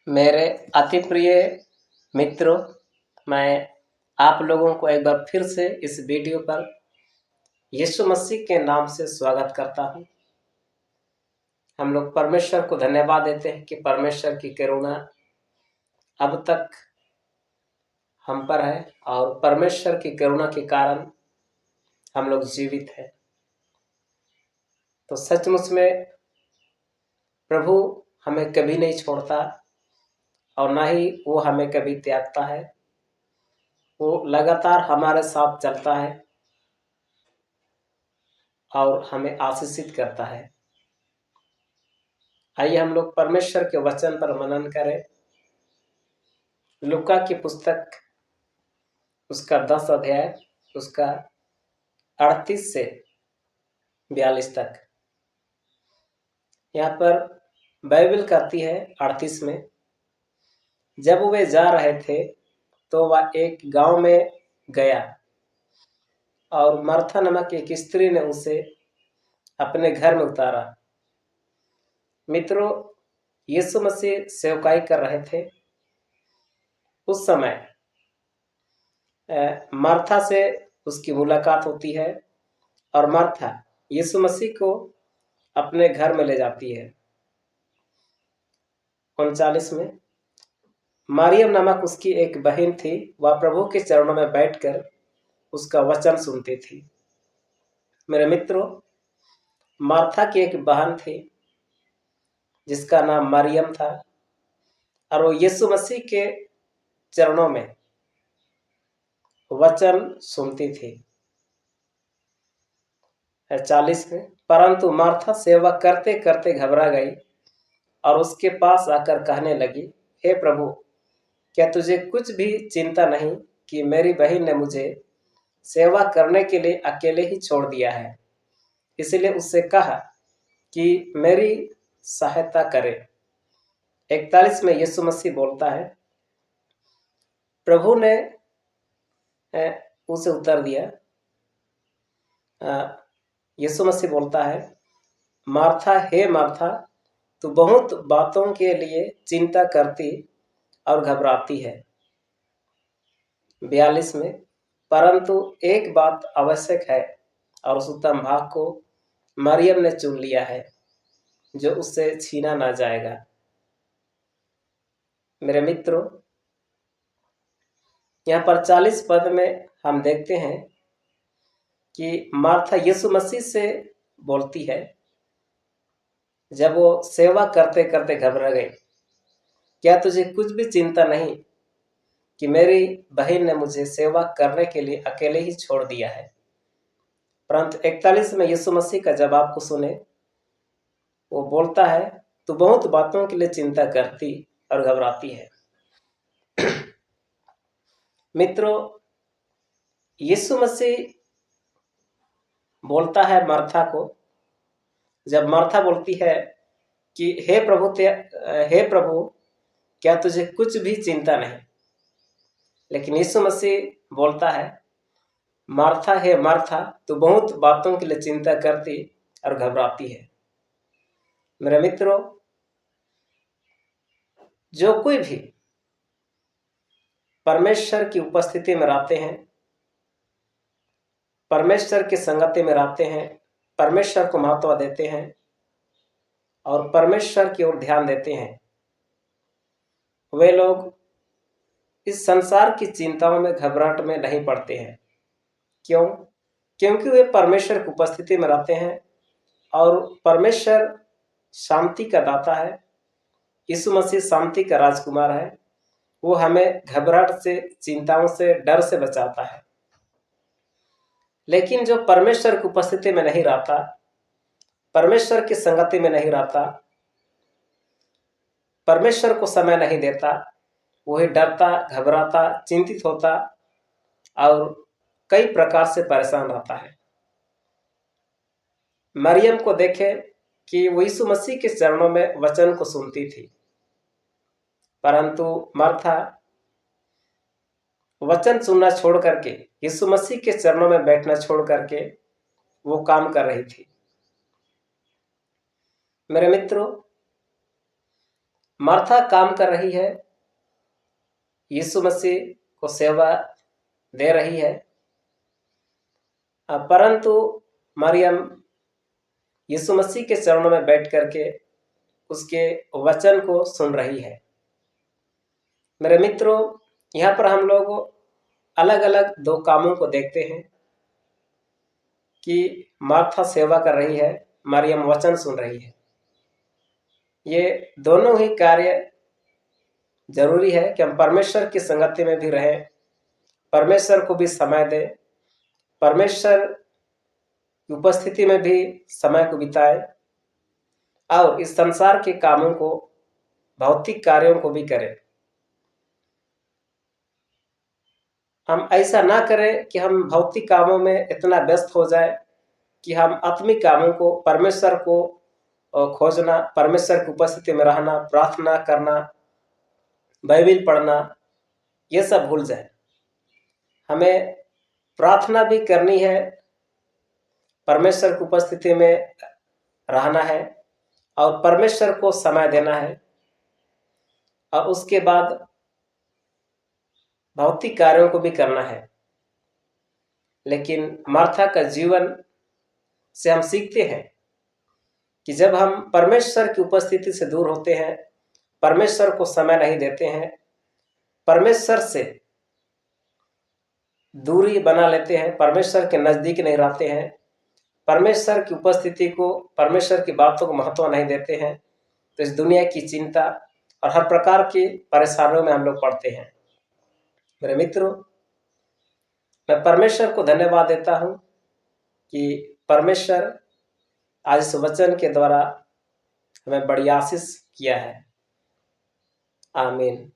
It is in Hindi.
मेरे अति प्रिय मित्रों, मैं आप लोगों को एक बार फिर से इस वीडियो पर यीशु मसीह के नाम से स्वागत करता हूं। हम लोग परमेश्वर को धन्यवाद देते हैं कि परमेश्वर की करुणा अब तक हम पर है और परमेश्वर की करुणा के कारण हम लोग जीवित हैं। तो सचमुच में प्रभु हमें कभी नहीं छोड़ता और ना ही वो हमें कभी त्यागता है। वो लगातार हमारे साथ चलता है और हमें आशीषित करता है। आइए हम लोग परमेश्वर के वचन पर मनन करें। लूका की पुस्तक उसका 10 अध्याय उसका 38 से 42 तक। यहाँ पर बाइबल कहती है 38 में, जब वे जा रहे थे तो वह एक गांव में गया और मर्था नामक एक स्त्री ने उसे अपने घर में उतारा। मित्रों, यीशु मसीह सेवकाई कर रहे थे। उस समय मार्था से उसकी मुलाकात होती है और मार्था यीशु मसीह को अपने घर में ले जाती है। 39 में, मरियम नामक उसकी एक बहन थी, वह प्रभु के चरणों में बैठकर उसका वचन सुनती थी। मेरे मित्रों, मार्था की एक बहन थी जिसका नाम मरियम था और वो यीशु मसीह के चरणों में वचन सुनती थी। 40 में, परंतु मार्था सेवा करते करते घबरा गई और उसके पास आकर कहने लगी, हे प्रभु, क्या तुझे कुछ भी चिंता नहीं कि मेरी बहन ने मुझे सेवा करने के लिए अकेले ही छोड़ दिया है? इसलिए उससे कहा कि मेरी सहायता करे। 41 में यीशु मसीह बोलता है, प्रभु ने उसे उत्तर दिया। यीशु मसीह बोलता है, मार्था, हे मार्था, तू बहुत बातों के लिए चिंता करती और घबराती है। 42 में, परंतु एक बात आवश्यक है और उस उत्तम भाग को मरियम ने चुन लिया है जो उससे छीना ना जाएगा। मेरे मित्रों, यहाँ पर 40 पद में हम देखते हैं कि मार्था यीशु मसीह से बोलती है जब वो सेवा करते करते घबरा गई, क्या तुझे कुछ भी चिंता नहीं कि मेरी बहन ने मुझे सेवा करने के लिए अकेले ही छोड़ दिया है? परंतु 41 में यीशु मसीह का जवाब को सुने। वो बोलता है, तू बहुत बातों के लिए चिंता करती और घबराती है। मित्रों, यीशु मसीह बोलता है मार्था को, जब मार्था बोलती है कि हे प्रभु, क्या तुझे कुछ भी चिंता नहीं? लेकिन यीशु मसीह बोलता है, मार्था, हे मार्था, तू बहुत बातों के लिए चिंता करती और घबराती है। मेरे मित्रों, जो कोई भी परमेश्वर की उपस्थिति में रहते हैं, परमेश्वर की संगति में रहते हैं, परमेश्वर को महत्व देते हैं और परमेश्वर की ओर ध्यान देते हैं, वे लोग इस संसार की चिंताओं में, घबराहट में नहीं पड़ते हैं। क्यों? क्योंकि वे परमेश्वर की उपस्थिति में रहते हैं और परमेश्वर शांति का दाता है। यीशु मसीह शांति का राजकुमार है। वो हमें घबराहट से, चिंताओं से, डर से बचाता है। लेकिन जो परमेश्वर की उपस्थिति में नहीं रहता, परमेश्वर की संगति में नहीं रहता, परमेश्वर को समय नहीं देता, वही डरता, घबराता, चिंतित होता और कई प्रकार से परेशान रहता है। मरियम को देखे कि वो यीशु मसीह के चरणों में वचन को सुनती थी, परंतु मार्था वचन सुनना छोड़ करके, यीशु मसीह के चरणों में बैठना छोड़ करके वो काम कर रही थी। मेरे मित्रों, मार्था काम कर रही है, यीशु मसीह को सेवा दे रही है, परंतु मरियम यीशु मसीह के चरणों में बैठ करके उसके वचन को सुन रही है। मेरे मित्रों, यहाँ पर हम लोग अलग अलग दो कामों को देखते हैं कि मार्था सेवा कर रही है, मरियम वचन सुन रही है। ये दोनों ही कार्य जरूरी है कि हम परमेश्वर की संगति में भी रहें, परमेश्वर को भी समय दें, परमेश्वर की उपस्थिति में भी समय को बिताएं और इस संसार के कामों को, भौतिक कार्यों को भी करें। हम ऐसा ना करें कि हम भौतिक कामों में इतना व्यस्त हो जाए कि हम आत्मिक कामों को, परमेश्वर को खोजना, परमेश्वर की उपस्थिति में रहना, प्रार्थना करना, बाइबिल पढ़ना, ये सब भूल जाए। हमें प्रार्थना भी करनी है, परमेश्वर की उपस्थिति में रहना है और परमेश्वर को समय देना है और उसके बाद भौतिक कार्यों को भी करना है। लेकिन मार्था का जीवन से हम सीखते हैं कि जब हम परमेश्वर की उपस्थिति से दूर होते हैं, परमेश्वर को समय नहीं देते हैं, परमेश्वर से दूरी बना लेते हैं, परमेश्वर के नजदीक नहीं रहते हैं, परमेश्वर की उपस्थिति को, परमेश्वर की बातों को महत्व नहीं देते हैं, तो इस दुनिया की चिंता और हर प्रकार की परेशानियों में हम लोग पड़ते हैं। मेरे मित्रों, मैं परमेश्वर को धन्यवाद देता हूं कि परमेश्वर आज इस वचन के द्वारा हमें बड़ी आशीष किया है। आमीन।